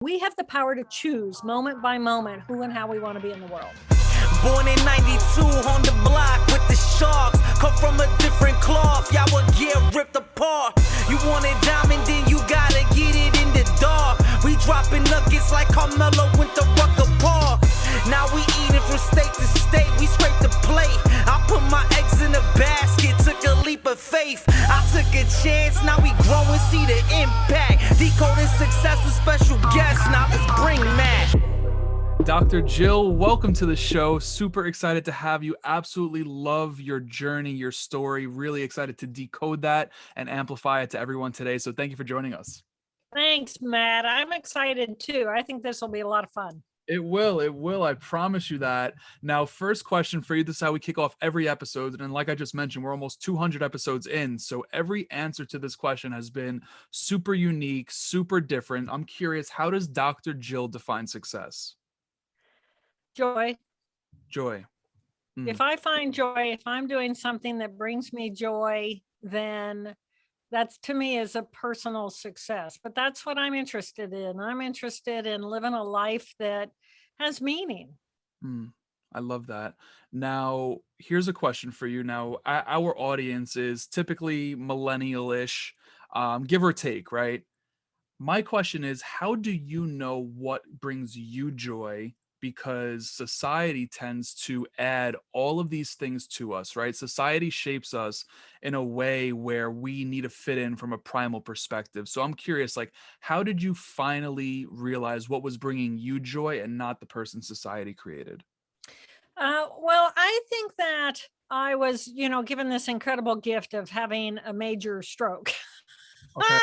We have the power to choose moment by moment who and how we want to be in the world. Born in 92 on the block with the Sharks. Come from a different cloth, y'all would get ripped apart. You want it diamond, then you gotta get it in the dark. We dropping nuggets like Carmelo went to Rucker Park. Now we eating from state to state, we scrape the plate. I put my eggs in a basket, took a leap of faith. I took a chance, now we grow and see the impact. Decoding success with special guests, now let's bring Matt. Dr. Jill, welcome to the show. Super excited to have you. Absolutely love your journey, your story. Really excited to decode that and amplify it to everyone today. So thank you for joining us. Thanks, Matt. I'm excited too. I think this will be a lot of fun. It will. I promise you that. Now, first question for you. This is how we kick off every episode. And like I just mentioned, we're almost 200 episodes in. So every answer to this question has been super unique, super different. I'm curious, how does Dr. Jill define success? Joy. Mm. If I find joy, if I'm doing something that brings me joy, then that's, to me, is a personal success. But that's what I'm interested in. I'm interested in living a life that has meaning. I love that. Now, here's a question for you. Now, our audience is typically millennial-ish, give or take, right? My question is, how do you know what brings you joy? Because society tends to add all of these things to us, right? Society shapes us in a way where we need to fit in from a primal perspective. So I'm curious, like, how did you finally realize what was bringing you joy and not the person society created? Well, I think that I was, given this incredible gift of having a major stroke. Okay.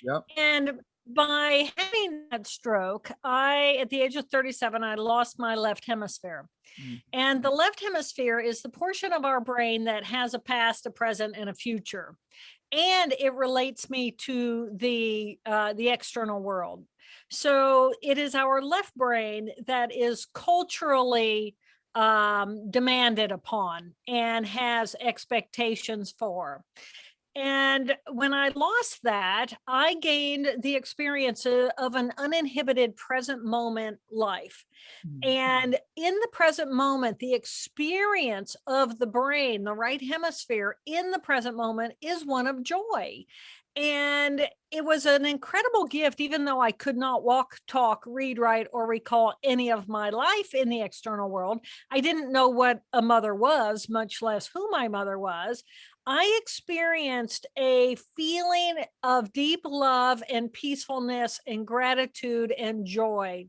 Yep. And by having that stroke, at the age of 37, I lost my left hemisphere. Mm. And the left hemisphere is the portion of our brain that has a past, a present, and a future. And it relates me to the external world. So it is our left brain that is culturally demanded upon and has expectations for. And when I lost that, I gained the experience of an uninhibited present moment life. And in the present moment, the experience of the brain, the right hemisphere in the present moment, is one of joy. And it was an incredible gift, even though I could not walk, talk, read, write, or recall any of my life in the external world. I didn't know what a mother was, much less who my mother was. I experienced a feeling of deep love and peacefulness and gratitude and joy.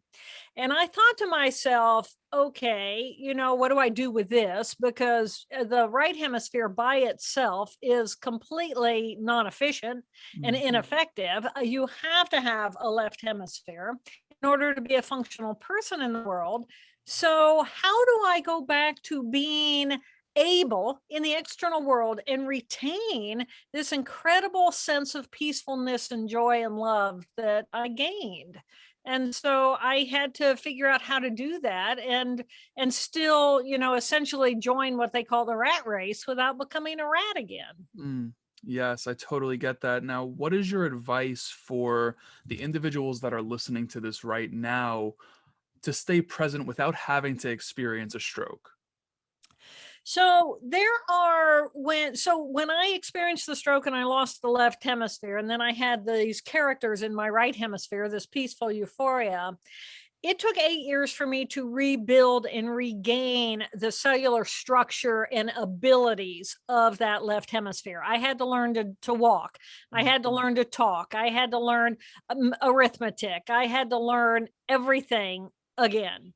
And I thought to myself, okay, what do I do with this? Because the right hemisphere by itself is completely non-efficient and ineffective. You have to have a left hemisphere in order to be a functional person in the world. So how do I go back to being able in the external world and retain this incredible sense of peacefulness and joy and love that I gained? And so I had to figure out how to do that and still, essentially join what they call the rat race without becoming a rat again. Yes, I totally get that. Now, what is your advice for the individuals that are listening to this right now to stay present without having to experience a stroke? So when I experienced the stroke and I lost the left hemisphere, and then I had these characters in my right hemisphere, this peaceful euphoria, it took 8 years for me to rebuild and regain the cellular structure and abilities of that left hemisphere. I had to learn to walk. I had to learn to talk. I had to learn arithmetic. I had to learn everything again.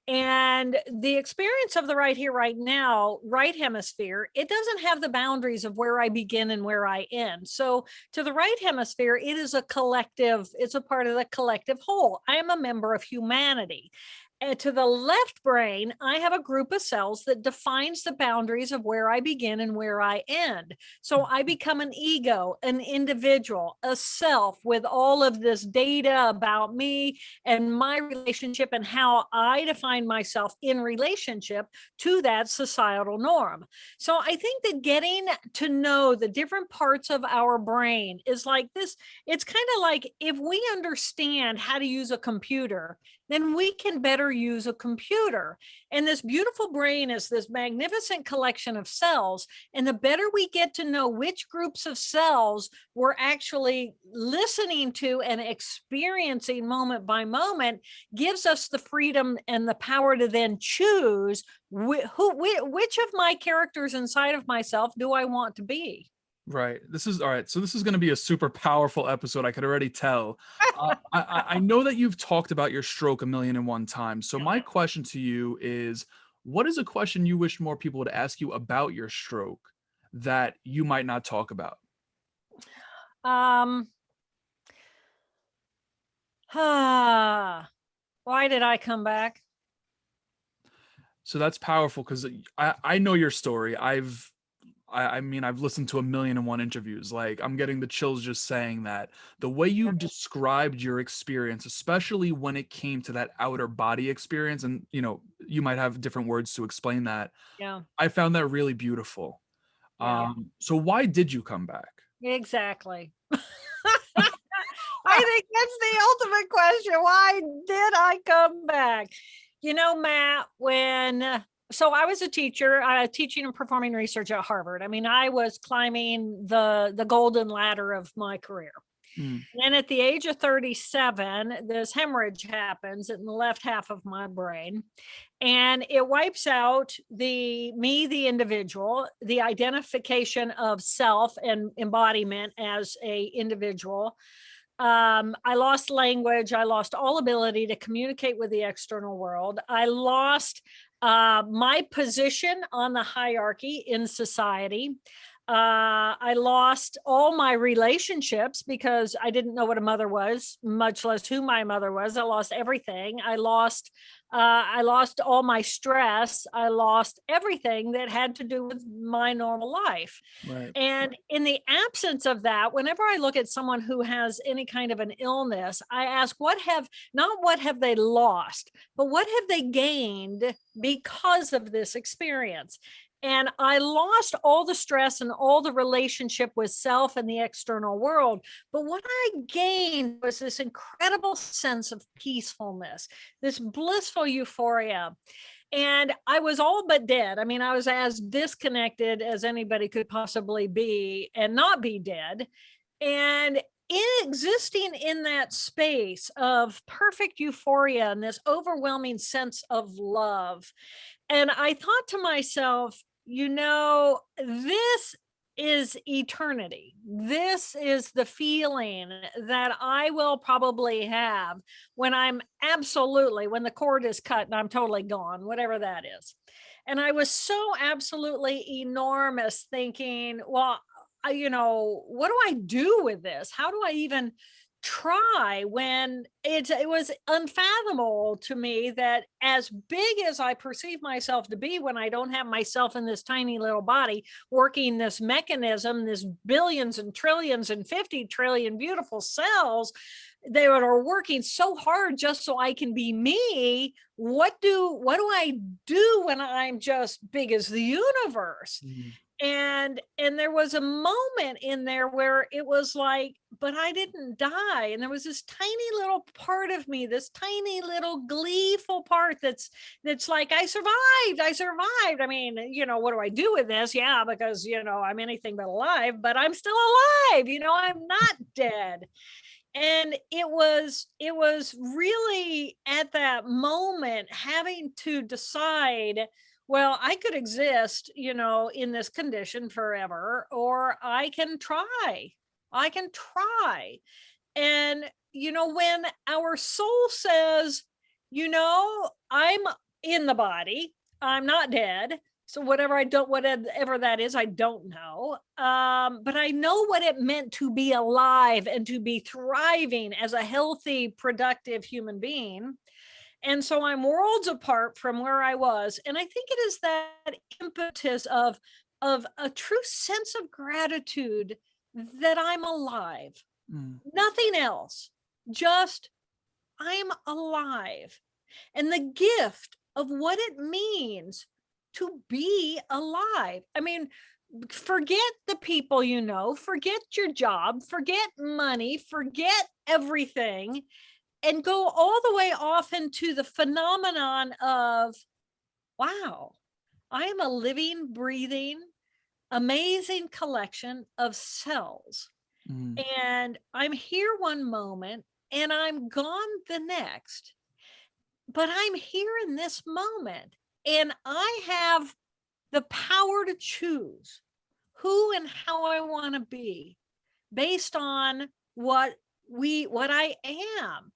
And the experience of the right here, right now, right hemisphere, it doesn't have the boundaries of where I begin and where I end. So to the right hemisphere, it is a collective, it's a part of the collective whole. I am a member of humanity. And to the left brain, I have a group of cells that defines the boundaries of where I begin and where I end. So I become an ego, an individual, a self with all of this data about me and my relationship and how I define myself in relationship to that societal norm. So I think that getting to know the different parts of our brain is like this. It's kind of like if we understand how to use a computer, then we can better use a computer. And this beautiful brain is this magnificent collection of cells. And the better we get to know which groups of cells we're actually listening to and experiencing moment by moment, gives us the freedom and the power to then choose which of my characters inside of myself do I want to be. Right. This is all right. So this is going to be a super powerful episode. I could already tell. I know that you've talked about your stroke 1,000,001 times. So my question to you is, what is a question you wish more people would ask you about your stroke that you might not talk about? Um, why did I come back? So that's powerful because I know your story. I mean, I've listened to 1,000,001 interviews. Like, I'm getting the chills just saying that. The way you described your experience, especially when it came to that outer body experience, and you might have different words to explain that. Yeah, I found that really beautiful. yeah, So why did you come back? exactly. I think that's the ultimate question. Why did I come back? Matt, so I was a teacher, teaching and performing research at Harvard. I mean, I was climbing the golden ladder of my career. Mm, And at the age of 37, this hemorrhage happens in the left half of my brain. And it wipes out the individual, the identification of self and embodiment as a individual. I lost language. I lost all ability to communicate with the external world. I lost my position on the hierarchy in society. I lost all my relationships because I didn't know what a mother was, much less who my mother was. I lost everything. I lost all my stress. I lost everything that had to do with my normal life. right. And in the absence of that, whenever I look at someone who has any kind of an illness, I ask, not what have they lost, but what have they gained because of this experience? And I lost all the stress and all the relationship with self and the external world. But what I gained was this incredible sense of peacefulness, this blissful euphoria. And I was all but dead. I mean, I was as disconnected as anybody could possibly be and not be dead. And existing in that space of perfect euphoria and this overwhelming sense of love. And I thought to myself, this is eternity. This is the feeling that I will probably have when when the cord is cut and I'm totally gone, whatever that is. And I was so absolutely enormous thinking, well, what do I do with this? How do I even try when it was unfathomable to me that as big as I perceive myself to be, when I don't have myself in this tiny little body working this mechanism, this billions and trillions and 50 trillion beautiful cells that are working so hard just so I can be me. What do I do when I'm just big as the universe? Mm, And there was a moment in there where it was like, but I didn't die. And there was this tiny little part of me, this tiny little gleeful part that's like, I survived. I mean, what do I do with this? Yeah, because I'm anything but alive, but I'm still alive. I'm not dead. And it was really at that moment having to decide, well, I could exist, in this condition forever, or I can try. And, when our soul says, I'm in the body, I'm not dead. So whatever that is, I don't know. But I know what it meant to be alive and to be thriving as a healthy, productive human being. And so I'm worlds apart from where I was. And I think it is that impetus of a true sense of gratitude that I'm alive. Mm, Nothing else. Just I'm alive. And the gift of what it means to be alive. I mean, forget the people you know, forget your job, forget money, forget everything, and go all the way off into the phenomenon of, wow, I am a living, breathing, amazing collection of cells. mm, And I'm here one moment and I'm gone the next, but I'm here in this moment. And I have the power to choose who and how I want to be based on what I am.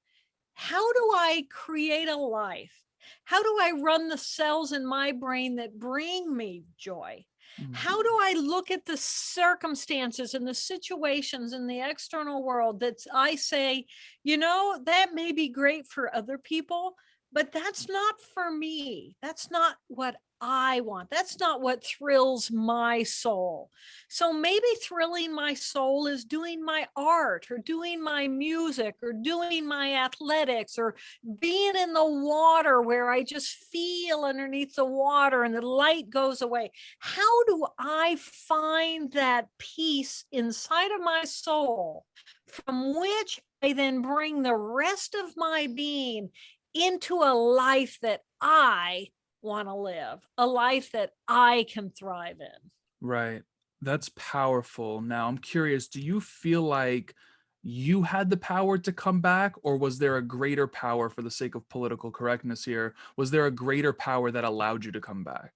How do I create a life? How do I run the cells in my brain that bring me joy? mm. How do I look at the circumstances and the situations in the external world that I say, that may be great for other people, but that's not for me. That's not what I want. That's not what thrills my soul. So maybe thrilling my soul is doing my art or doing my music or doing my athletics or being in the water where I just feel underneath the water and the light goes away. How do I find that peace inside of my soul from which I then bring the rest of my being into a life that I want to live, a life that I can thrive in? Right. That's powerful. Now, I'm curious, do you feel like you had the power to come back, or was there a greater power, for the sake of political correctness here? Was there a greater power that allowed you to come back?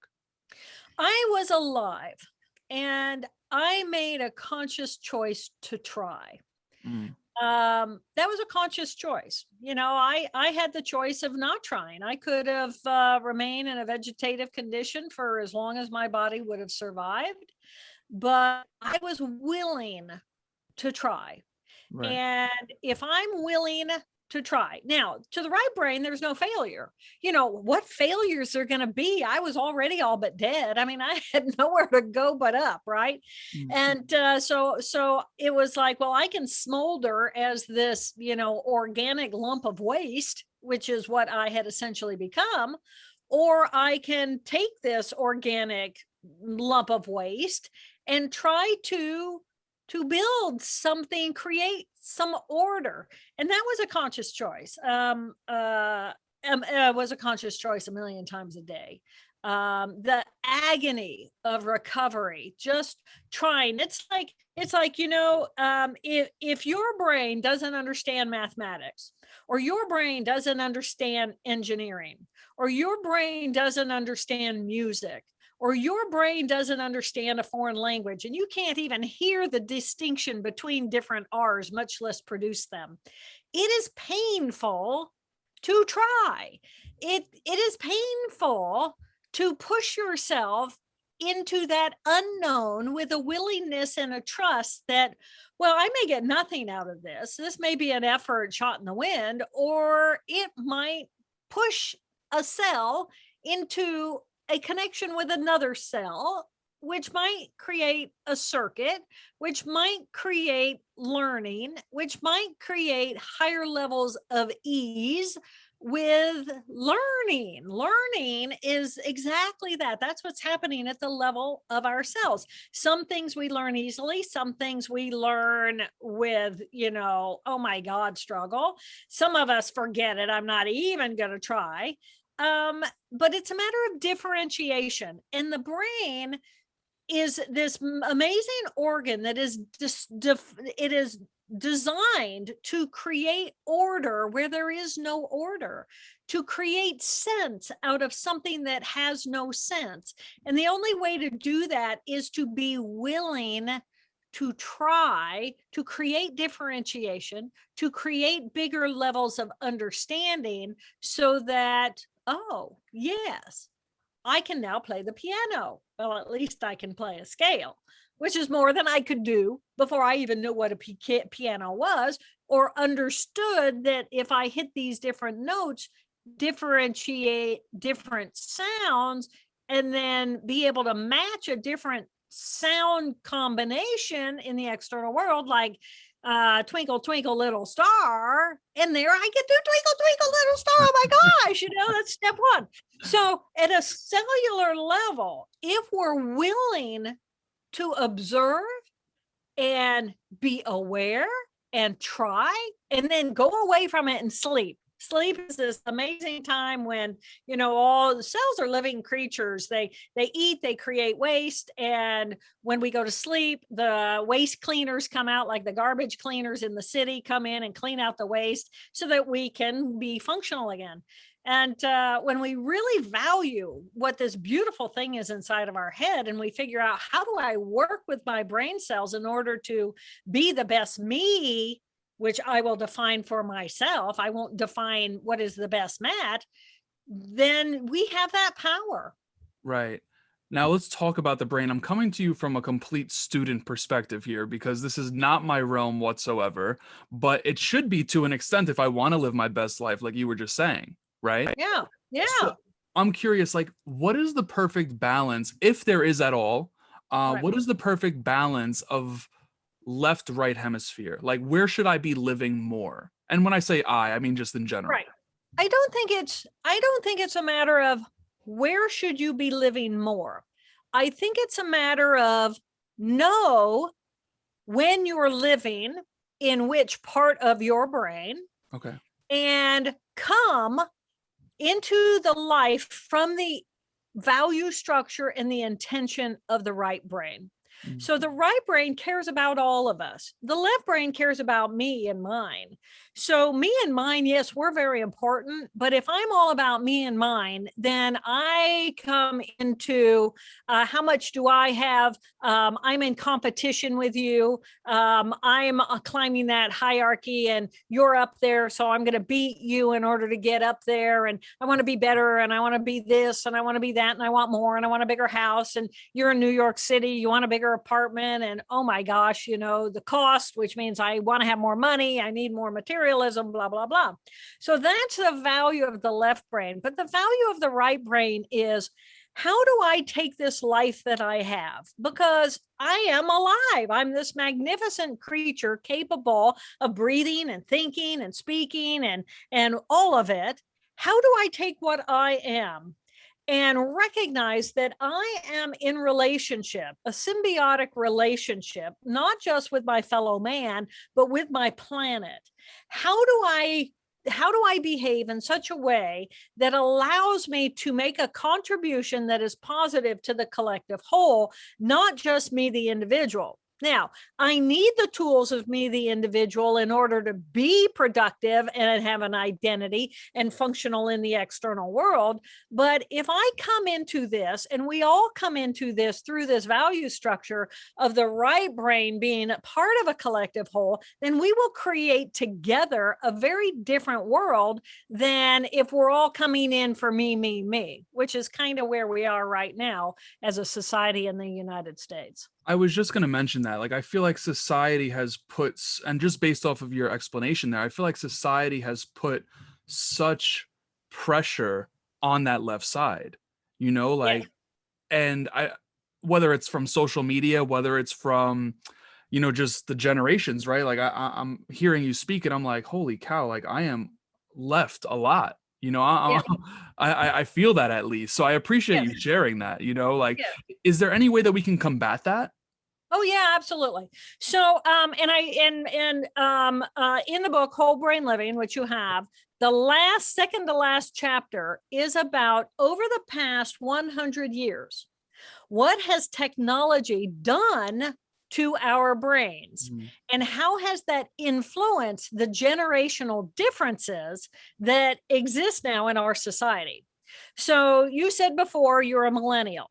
I was alive and I made a conscious choice to try. Mm, That was a conscious choice. I had the choice of not trying. I could have remained in a vegetative condition for as long as my body would have survived, but I was willing to try. right. And if I'm willing to try, now to the right brain, there's no failure. What failures are going to be? I was already all but dead. I mean, I had nowhere to go but up, right? Mm, And so it was like, well, I can smolder as this, organic lump of waste, which is what I had essentially become, or I can take this organic lump of waste and try to build something, create some order. And that was a conscious choice. Was a conscious choice a million times a day. The agony of recovery, just trying. It's like if your brain doesn't understand mathematics, or your brain doesn't understand engineering, or your brain doesn't understand music, or your brain doesn't understand a foreign language and you can't even hear the distinction between different R's, much less produce them. It is painful to try. It is painful to push yourself into that unknown with a willingness and a trust that, well, I may get nothing out of this. This may be an effort shot in the wind, or it might push a cell into a connection with another cell, which might create a circuit, which might create learning, which might create higher levels of ease with learning. Learning is exactly that. That's what's happening at the level of our cells. Some things we learn easily, some things we learn with, oh my God, struggle. Some of us forget it. I'm not even going to try. But it's a matter of differentiation. And the brain is this amazing organ that is it is designed to create order where there is no order, to create sense out of something that has no sense. And the only way to do that is to be willing to try to create differentiation, to create bigger levels of understanding, so that, oh, yes, I can now play the piano. Well, at least I can play a scale, which is more than I could do before I even knew what a piano was, or understood that if I hit these different notes, differentiate different sounds and then be able to match a different sound combination in the external world, like twinkle twinkle little star, and there I get to twinkle twinkle little star. Oh my gosh, that's step one. So at a cellular level, if we're willing to observe and be aware and try, and then go away from it and sleep. Sleep is this amazing time when, all the cells are living creatures. They eat, they create waste. And when we go to sleep, the waste cleaners come out, like the garbage cleaners in the city come in and clean out the waste so that we can be functional again. And when we really value what this beautiful thing is inside of our head, and we figure out, how do I work with my brain cells in order to be the best me, which I will define for myself, I won't define what is the best Matt, then we have that power. Right. Now let's talk about the brain. I'm coming to you from a complete student perspective here, because this is not my realm whatsoever, but it should be to an extent if I want to live my best life, like you were just saying, right? Yeah. Yeah. So I'm curious, like, what is the perfect balance, if there is at all? Right. What is the perfect balance of left, right hemisphere? Like, where should I be living more? And when I say I mean just in general. Right. I don't think it's a matter of where should you be living more. I think it's a matter of know when you're living in which part of your brain. Okay. And come into the life from the value structure and the intention of the right brain. So the right brain cares about all of us. The left brain cares about me and mine. So me and mine, yes, we're very important. But if I'm all about me and mine, then I come into how much do I have? I'm in competition with you. I'm climbing that hierarchy and you're up there. So I'm going to beat you in order to get up there. And I want to be better. And I want to be this and I want to be that. And I want more. And I want a bigger house. And you're in New York City. You want a bigger apartment. And oh my gosh, the cost, which means I want to have more money. I need more materialism, blah, blah, blah. So that's the value of the left brain. But the value of the right brain is, how do I take this life that I have? Because I am alive. I'm this magnificent creature capable of breathing and thinking and speaking and all of it. How do I take what I am and recognize that I am in relationship, a symbiotic relationship, not just with my fellow man, but with my planet? How do I behave in such a way that allows me to make a contribution that is positive to the collective whole, not just me, the individual? Now, I need the tools of me, the individual, in order to be productive and have an identity and functional in the external world. But if I come into this, and we all come into this through this value structure of the right brain being a part of a collective whole, then we will create together a very different world than if we're all coming in for me, which is kind of where we are right now as a society in the United States. I was just going to mention that, like, I feel like society has put, and just based off of your explanation there, I feel like society has put such pressure on that left side, like, yeah. And whether it's from social media, whether it's from, just the generations, right? Like I'm hearing you speak and I'm like, holy cow, like I am left a lot. I feel that, at least. So I appreciate you sharing that, is there any way that we can combat that? Oh yeah, absolutely. So, in the book, Whole Brain Living, which you have, the second to last chapter is about, over the past 100 years, what has technology done to our brains, and how has that influenced the generational differences that exist now in our society? So you said before, you're a millennial.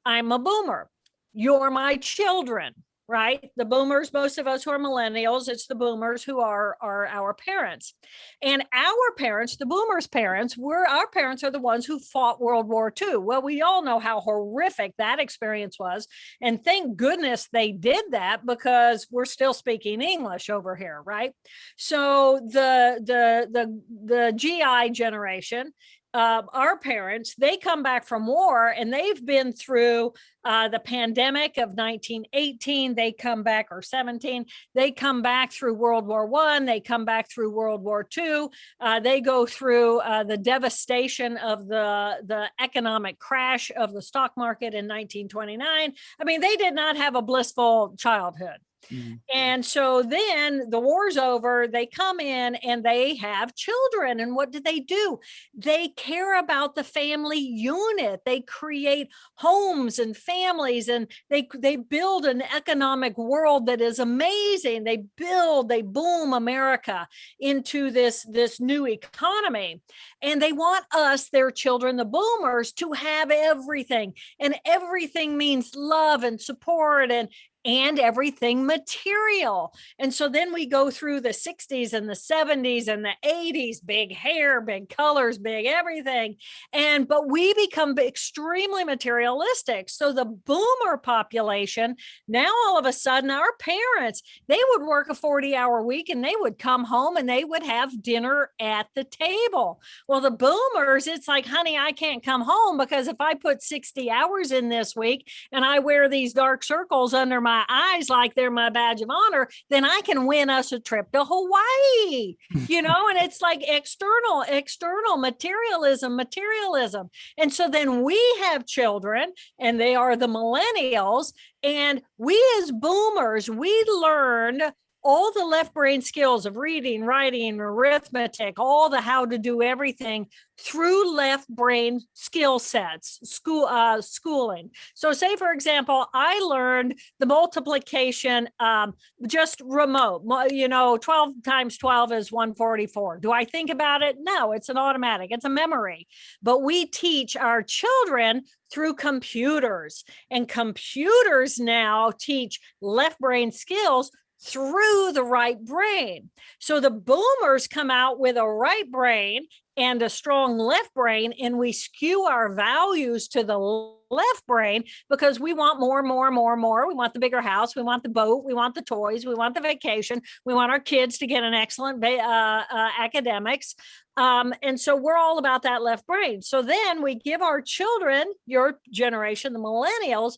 I'm a boomer. You're my children. right? The boomers, most of us who are millennials, it's the boomers who are our parents. And our parents, the boomers' parents, our parents are the ones who fought World War II. Well, we all know how horrific that experience was. And thank goodness they did that, because we're still speaking English over here, right? So the GI generation, our parents, they come back from war and they've been through the pandemic of 1918. They come back, or 17. They come back through World War I. They come back through World War II. They go through the devastation of the economic crash of the stock market in 1929. I mean, they did not have a blissful childhood. Mhm. And so then the war's over, they come in and they have children. And what do? They care about the family unit. They create homes and families, and they build an economic world that is amazing. They boom America into this new economy. And they want us, their children, the boomers, to have everything. And everything means love and support and everything material. And so then we go through the 60s and the 70s and the 80s, big hair, big colors, big everything. But we become extremely materialistic. So the boomer population, now all of a sudden, our parents, they would work a 40-hour week and they would come home and they would have dinner at the table. Well, the boomers, it's like, honey, I can't come home, because if I put 60 hours in this week and I wear these dark circles under my eyes like they're my badge of honor, then I can win us a trip to Hawaii, and it's like external materialism. And so then we have children, and they are the millennials, and we as boomers, we learned all the left brain skills of reading, writing, arithmetic, all the how to do everything through left brain skill sets, schooling. So say, for example, I learned the multiplication just remote, 12 times 12 is 144. Do I think about it? No, it's an automatic, it's a memory. But we teach our children through computers, and computers now teach left brain skills through the right brain. So the boomers come out with a right brain and a strong left brain, and we skew our values to the left brain because we want more. We want the bigger house. We want the boat. We want the toys. We want the vacation. We want our kids to get an excellent academics. And so we're all about that left brain. So then we give our children, your generation, the millennials,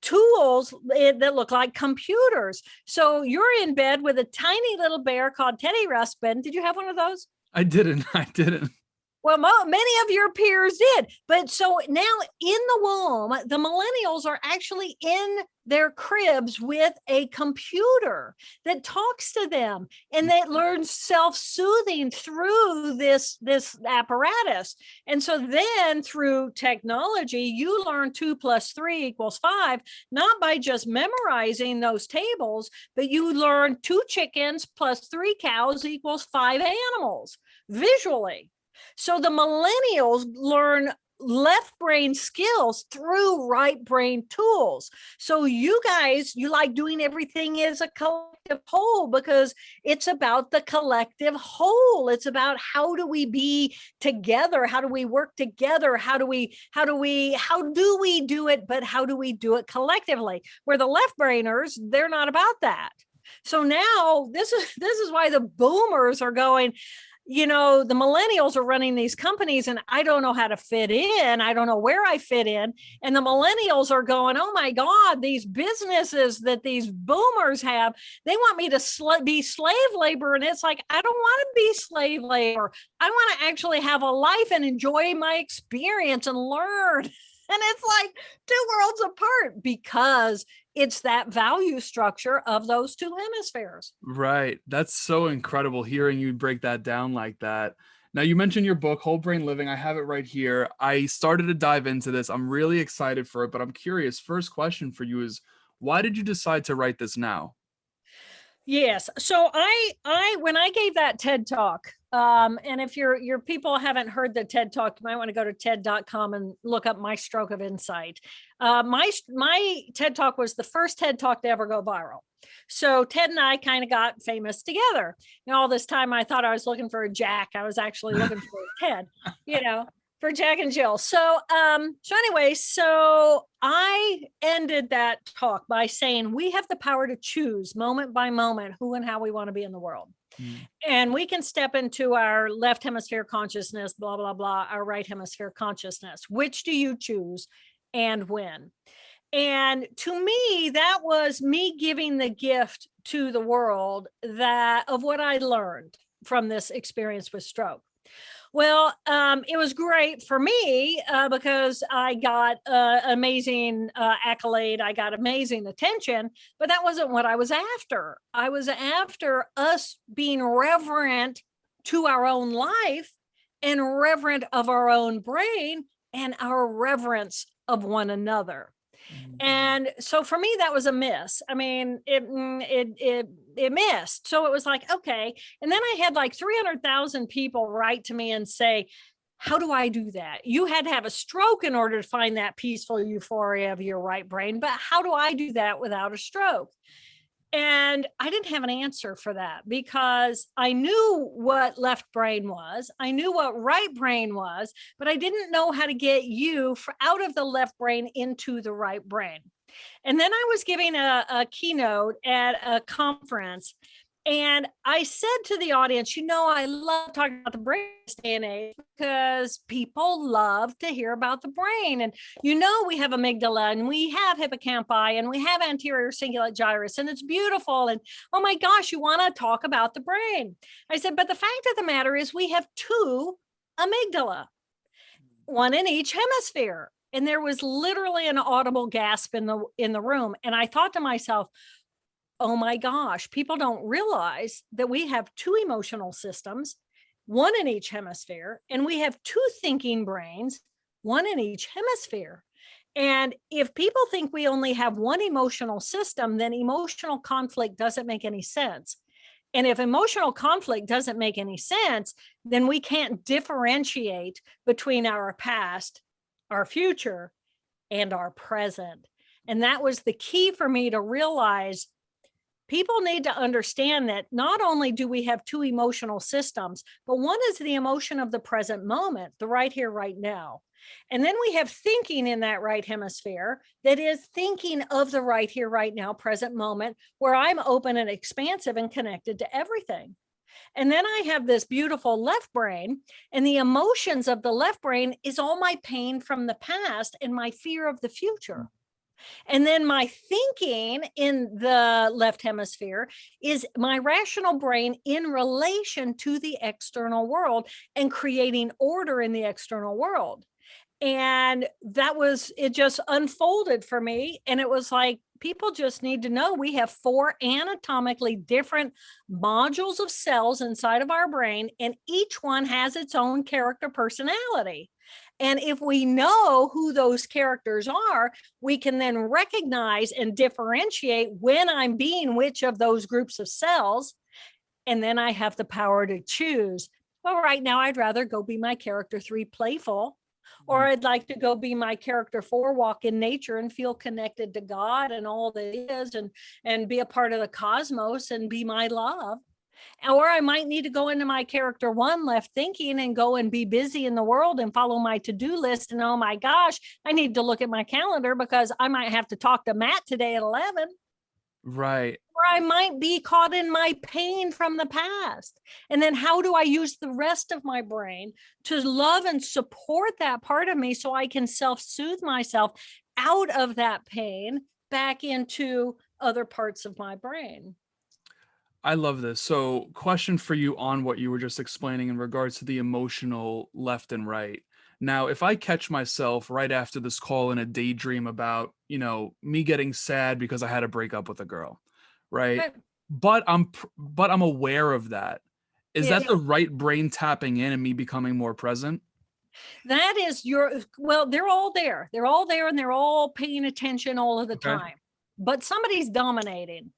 tools that look like computers. So you're in bed with a tiny little bear called Teddy Ruxpin. Did you have one of those? I didn't. Well, many of your peers did. But so now in the womb, the millennials are actually in their cribs with a computer that talks to them and that learns self-soothing through this apparatus. And so then through technology, you learn 2 + 3 = 5, not by just memorizing those tables, but you learn 2 chickens + 3 cows = 5 animals visually. So the millennials learn left brain skills through right brain tools. So you guys, you like doing everything as a collective whole because it's about the collective whole. It's about how do we be together? How do we work together? How do we do it? But how do we do it collectively? Where the left brainers, they're not about that. So now this is why the boomers are going, the millennials are running these companies and I don't know how to fit in. I don't know where I fit in. And the millennials are going, oh my God, these businesses that these boomers have, they want me to be slave labor. And it's like, I don't want to be slave labor. I want to actually have a life and enjoy my experience and learn. And it's like 2 worlds apart because it's that value structure of those 2 hemispheres. Right. That's so incredible hearing you break that down like that. Now, you mentioned your book, Whole Brain Living. I have it right here. I started to dive into this. I'm really excited for it, but I'm curious. First question for you is, why did you decide to write this now? Yes. So I when I gave that TED talk And if your people haven't heard the TED Talk, you might want to go to TED.com and look up My Stroke of Insight. My TED Talk was the first TED Talk to ever go viral. So Ted and I kind of got famous together. All this time I thought I was looking for a Jack. I was actually looking for a Ted, for Jack and Jill. So anyway, so I ended that talk by saying we have the power to choose moment by moment who and how we want to be in the world. And we can step into our left hemisphere consciousness, blah, blah, blah, our right hemisphere consciousness. Which do you choose and when? And to me, that was me giving the gift to the world of what I learned from this experience with stroke. Well, it was great for me because I got amazing accolade. I got amazing attention, but that wasn't what I was after. I was after us being reverent to our own life and reverent of our own brain and our reverence of one another. And so for me, that was a miss. I mean, it missed. So it was like, okay. And then I had like 300,000 people write to me and say, how do I do that? You had to have a stroke in order to find that peaceful euphoria of your right brain. But how do I do that without a stroke? And I didn't have an answer for that because I knew what left brain was. I knew what right brain was, but I didn't know how to get you out of the left brain into the right brain. And then I was giving a keynote at a conference. And I said to the audience, I love talking about the brain this day and age because people love to hear about the brain. And we have amygdala and we have hippocampi and we have anterior cingulate gyrus and it's beautiful. And oh my gosh, you want to talk about the brain. I said, but the fact of the matter is we have two amygdala, one in each hemisphere. And there was literally an audible gasp in the room. And I thought to myself, oh my gosh, people don't realize that we have two emotional systems, one in each hemisphere, and we have two thinking brains, one in each hemisphere. And if people think we only have one emotional system, then emotional conflict doesn't make any sense. And if emotional conflict doesn't make any sense, then we can't differentiate between our past, our future, and our present. And that was the key for me to realize people need to understand that not only do we have two emotional systems, but one is the emotion of the present moment, the right here, right now. And then we have thinking in that right hemisphere that is thinking of the right here, right now, present moment, where I'm open and expansive and connected to everything. And then I have this beautiful left brain, and the emotions of the left brain is all my pain from the past and my fear of the future. And then my thinking in the left hemisphere is my rational brain in relation to the external world and creating order in the external world. And it just unfolded for me. And it was like, people just need to know we have 4 anatomically different modules of cells inside of our brain, and each one has its own character personality. And if we know who those characters are, we can then recognize and differentiate when I'm being which of those groups of cells. And then I have the power to choose. Well, right now, I'd rather go be my character 3, playful, or I'd like to go be my character 4, walk in nature and feel connected to God and all that is, and be a part of the cosmos and be my love. Or I might need to go into my character 1, left thinking, and go and be busy in the world and follow my to-do list. And oh my gosh, I need to look at my calendar because I might have to talk to Matt today at 11. Right. Or I might be caught in my pain from the past. And then how do I use the rest of my brain to love and support that part of me so I can self-soothe myself out of that pain back into other parts of my brain? I love this. So, question for you on what you were just explaining in regards to the emotional left and right. Now, if I catch myself right after this call in a daydream about, me getting sad because I had to break up with a girl, right? Right. But I'm aware of that. Is Yeah. that the right brain tapping in and me becoming more present? That is they're all there. They're all there and they're all paying attention all of the Okay. time. But somebody's dominating.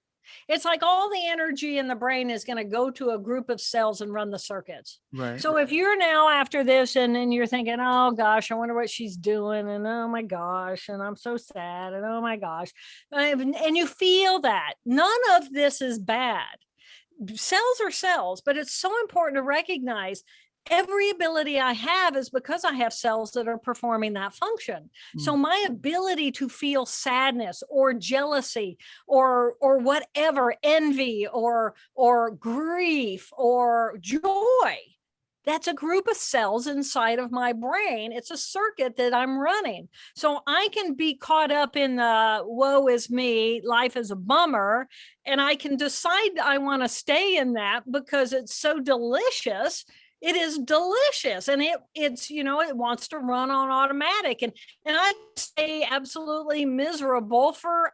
It's like all the energy in the brain is going to go to a group of cells and run the circuits. Right. So if you're now after this and you're thinking, oh gosh, I wonder what she's doing. And oh my gosh, and I'm so sad. And oh my gosh. And you feel that none of this is bad. Cells are cells, but it's so important to recognize every ability I have is because I have cells that are performing that function. So my ability to feel sadness or jealousy or whatever, envy or grief or joy, that's a group of cells inside of my brain. It's a circuit that I'm running. So I can be caught up in the woe is me, life is a bummer, and I can decide I want to stay in that because it's so delicious. It is delicious, and it's it wants to run on automatic, and I stay absolutely miserable for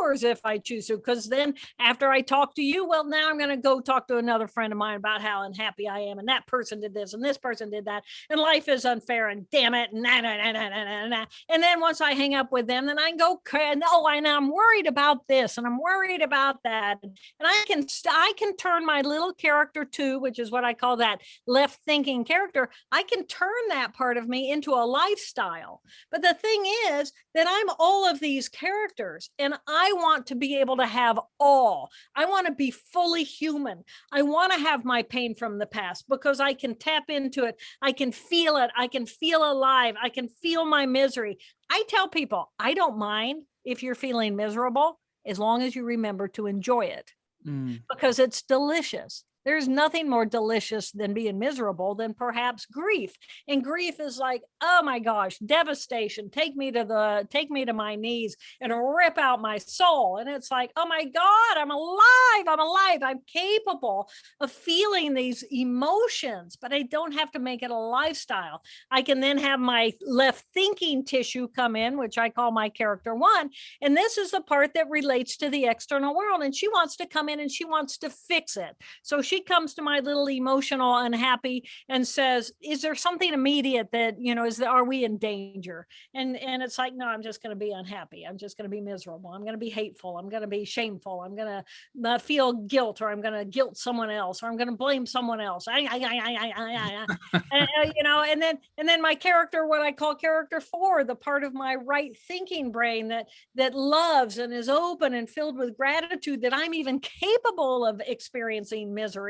hours if I choose to, because then after I talk to you, well, now I'm going to go talk to another friend of mine about how unhappy I am, and that person did this and this person did that, and life is unfair, and damn it, and and then once I hang up with them, then I go, and I'm worried about this and I'm worried about that, and I can turn my little character 2, which is what I call that left thinking character, I can turn that part of me into a lifestyle. But the thing is that I'm all of these characters, and I want to be able to have all. I want to be fully human. I want to have my pain from the past because I can tap into it. I can feel it. I can feel alive. I can feel my misery. I tell people, I don't mind if you're feeling miserable as long as you remember to enjoy it because it's delicious. There's nothing more delicious than being miserable than perhaps grief. And grief is like, oh my gosh, devastation. Take me to my knees and rip out my soul. And it's like, oh my God, I'm alive. I'm alive. I'm capable of feeling these emotions, but I don't have to make it a lifestyle. I can then have my left thinking tissue come in, which I call my character 1. And this is the part that relates to the external world. And she wants to come in and she wants to fix it. So she comes to my little emotional unhappy and says, is there something immediate that, are we in danger? And it's like, no, I'm just going to be unhappy. I'm just going to be miserable. I'm going to be hateful. I'm going to be shameful. I'm going to feel guilt, or I'm going to guilt someone else, or I'm going to blame someone else. And then my character, what I call character 4, the part of my right thinking brain that loves and is open and filled with gratitude that I'm even capable of experiencing misery.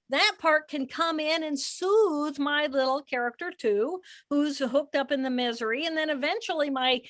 That part can come in and soothe my little character 2, who's hooked up in the misery. And then eventually my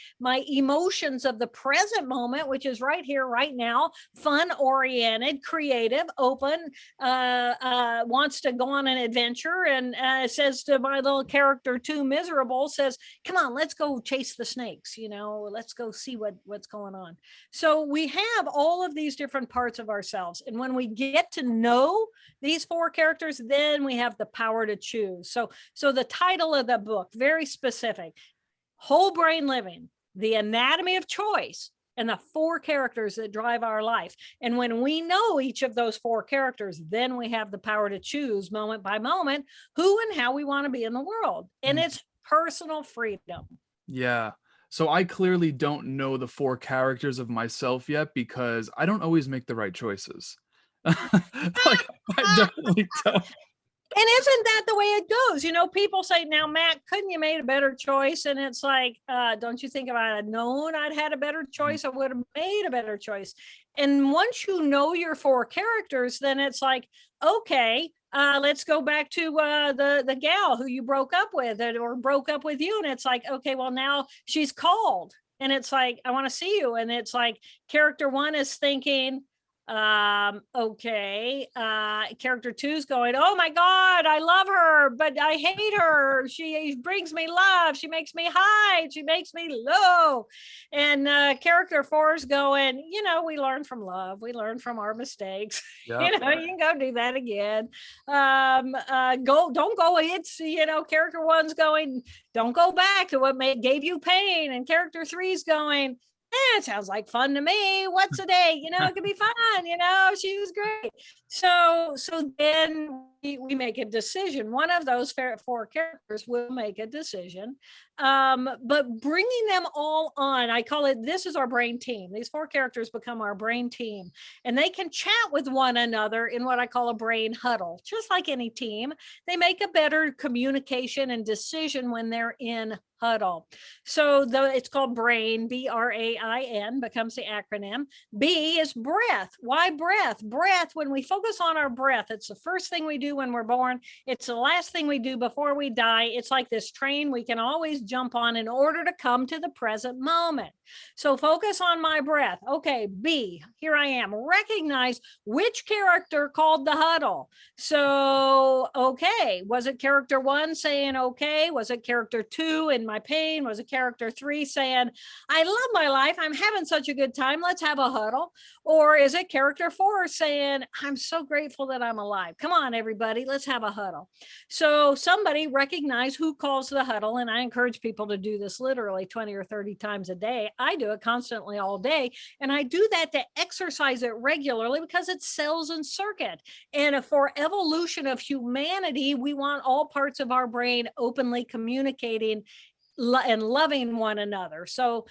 emotions of the present moment, which is right here, right now, fun oriented, creative, open, wants to go on an adventure, and says to my little character 2, miserable, says, come on, let's go chase the snakes, let's go see what's going on. So we have all of these different parts of ourselves. And when we get to know these 4 characters, then we have the power to choose. So the title of the book, very specific: Whole Brain Living, the Anatomy of Choice, and the 4 characters that drive our life. And when we know each of those 4 characters, then we have the power to choose moment by moment who and how we want to be in the world. And it's personal freedom. Yeah. So I clearly don't know the 4 characters of myself yet because I don't always make the right choices. Like, I definitely don't. And isn't that the way it goes? People say, now, Matt, couldn't you made a better choice? And it's like, don't you think if I had known I'd had a better choice, I would have made a better choice. And once you know your 4 characters, then it's like, okay, let's go back to the gal who you broke up with or broke up with you. And it's like, okay, well, now she's called. And it's like, I want to see you. And it's like, character 1 is thinking, okay, character 2's going, oh my God, I love her, but I hate her. She brings me love. She makes me high. She makes me low. And character 4's going, we learn from love. We learn from our mistakes. Yep. You can go do that again. Don't go. It's, character 1's going, don't go back to what gave you pain. And character 3's going, it sounds like fun to me. What's a day? It could be fun. She was great. So then we make a decision. One of those four characters will make a decision. But bringing them all on, I call it, this is our brain team. These four characters become our brain team, and they can chat with one another in what I call a brain huddle. Just like any team, they make a better communication and decision when they're in huddle. So it's called BRAIN, BRAIN becomes the acronym. B is breath. Why breath? Breath, when we focus on our breath, it's the first thing we do when we're born. It's the last thing we do before we die. It's like this train we can always jump on in order to come to the present moment. So focus on my breath. Okay, B, here I am. Recognize which character called the huddle. So, okay, was it character 1 saying okay? Was it character 2 in my pain? Was it character 3 saying, I love my life, I'm having such a good time, let's have a huddle? Or is it character 4 saying, I'm so grateful that I'm alive, come on everybody, let's have a huddle? So somebody recognize who calls the huddle, and I encourage people to do this literally 20 or 30 times a day. I do it constantly all day, and I do that to exercise it regularly because it's cells and circuit. And for evolution of humanity, we want all parts of our brain openly communicating and loving one another. So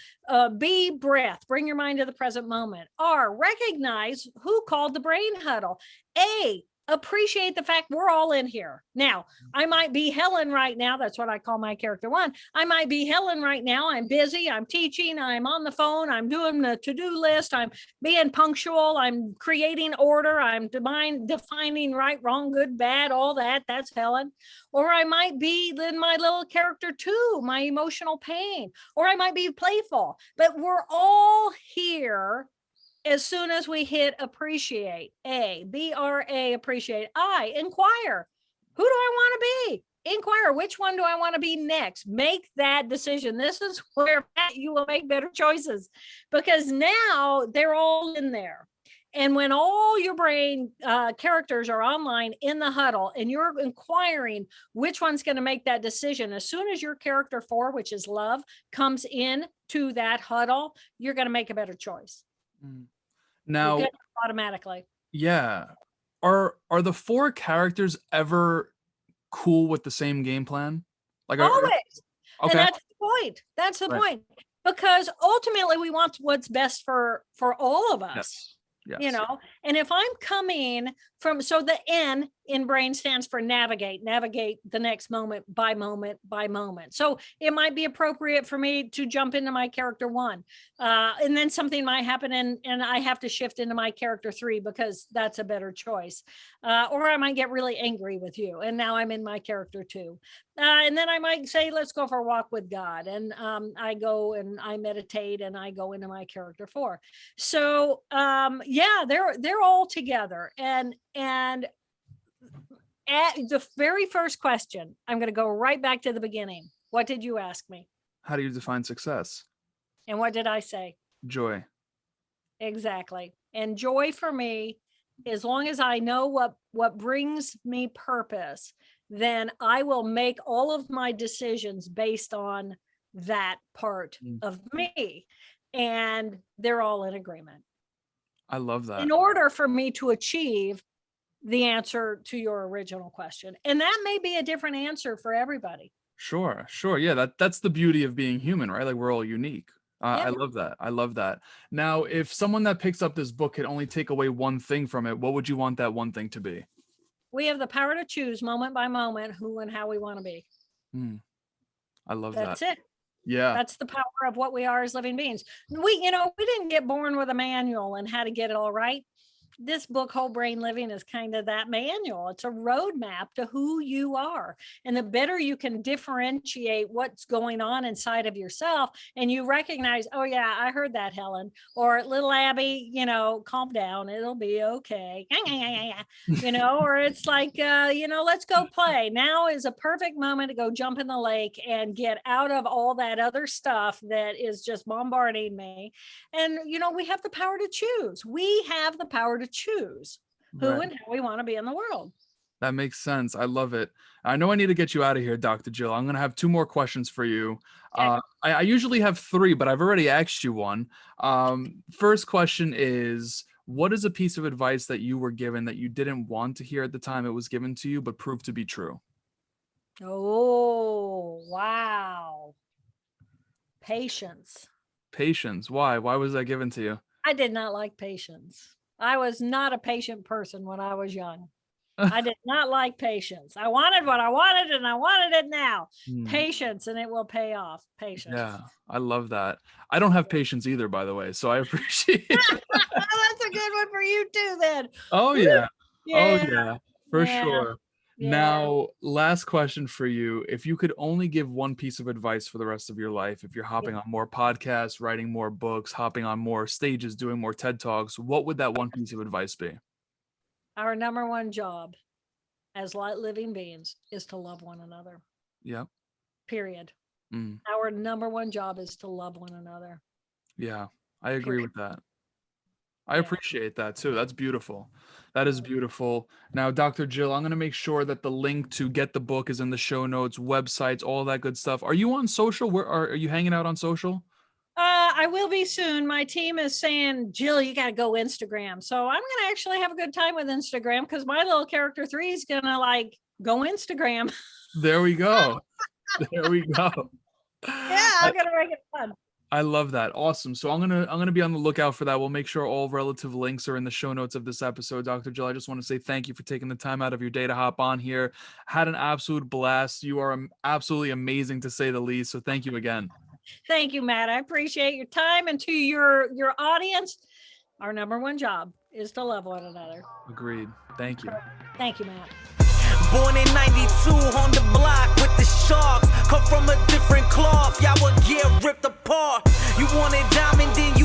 B, breath, bring your mind to the present moment. R, recognize who called the brain huddle. A, appreciate the fact we're all in here. Now, I might be Helen right now. That's what I call my character 1. I might be Helen right now. I'm busy. I'm teaching. I'm on the phone. I'm doing the to-do list. I'm being punctual. I'm creating order. I'm defining right, wrong, good, bad, all that. That's Helen. Or I might be in my little character 2, my emotional pain. Or I might be playful. But we're all here as soon as we hit appreciate. A, B-R-A, appreciate. I, inquire. Who do I want to be? Inquire, which one do I want to be next? Make that decision. This is where you will make better choices, because now they're all in there. And when all your brain characters are online in the huddle and you're inquiring which one's going to make that decision, as soon as your character 4, which is love, comes in to that huddle, you're going to make a better choice. Now, automatically. Yeah. Are the 4 characters ever cool with the same game plan? Like always. Okay. And that's the point. That's the point. Because ultimately we want what's best for all of us. Yes. Yes. You know, and if I'm coming from, so the N in brain stands for navigate the next moment by moment by moment. So it might be appropriate for me to jump into my character 1, and then something might happen and I have to shift into my character 3 because that's a better choice. Or I might get really angry with you and now I'm in my character 2. And then I might say, let's go for a walk with God. And I go and I meditate and I go into my character 4. So yeah, they're all together. And at the very first question, I'm going to go right back to the beginning. What did you ask me? How do you define success? And what did I say? Joy. Exactly. And joy for me, as long as I know what brings me purpose, then I will make all of my decisions based on that part of me. And they're all in agreement. I love that. In order for me to achieve the answer to your original question. And that may be a different answer for everybody. Sure. Yeah, that's the beauty of being human, right? Like we're all unique. I love that. I love that. Now, if someone that picks up this book could only take away one thing from it, what would you want that one thing to be? We have the power to choose moment by moment who and how we want to be. I love that. That's it. Yeah. That's the power of what we are as living beings. We didn't get born with a manual on how to get it all right. This book, Whole Brain Living, is kind of that manual. It's a roadmap to who you are. And the better you can differentiate what's going on inside of yourself and you recognize, oh yeah, I heard that, Helen, or little Abby, calm down, it'll be okay. Or it's like, let's go play. Now is a perfect moment to go jump in the lake and get out of all that other stuff that is just bombarding me. And, we have the power to choose. We have the power to choose who and how we want to be in the world. That makes sense. I love it. I know I need to get you out of here, Dr. Jill. I'm going to have 2 more questions for you. Okay. I usually have 3, but I've already asked you one. First question is, What is a piece of advice that you were given that you didn't want to hear at the time it was given to you, but proved to be true? Oh, wow. Patience. Patience. Why? Why was that given to you? I did not like patience. I was not a patient person when I was young. I did not like patience. I wanted what I wanted and I wanted it now. Patience, and it will pay off. Patience. Yeah, I love that. I don't have patience either, by the way, so I appreciate it. That's a good one for you too, then. Oh yeah. Oh Yeah. yeah, for Yeah. sure. Yeah. Now, last question for you. If you could only give one piece of advice for the rest of your life, if you're hopping on more podcasts, writing more books, hopping on more stages, doing more TED Talks, what would that one piece of advice be? Our number one job as light living beings is to love one another. Yep. Period. Mm, Our number one job is to love one another. yeah, I agree Period. with that. I Yeah. appreciate that too. That's beautiful. That is beautiful. Now, Dr. Jill, I'm going to make sure that the link to get the book is in the show notes, websites, all that good stuff. Are you on social? Where are you hanging out on social? I will be soon. My team is saying, Jill, you got to go Instagram. So I'm going to actually have a good time with Instagram because my little character 3 is going to like go Instagram. There we go. There we go. Yeah, I'm going to make it fun. I love that. Awesome. So I'm gonna be on the lookout for that. We'll make sure all relative links are in the show notes of this episode. Dr. Jill, I just want to say thank you for taking the time out of your day to hop on here. Had an absolute blast. You are absolutely amazing, to say the least. So thank you again. Thank you, Matt. I appreciate your time. And to your audience, our number one job is to love one another. Agreed. Thank you. Thank you, Matt. Born in 92 on the block with the Sharks. Come from a different cloth, y'all would get ripped apart. You want a diamond, then you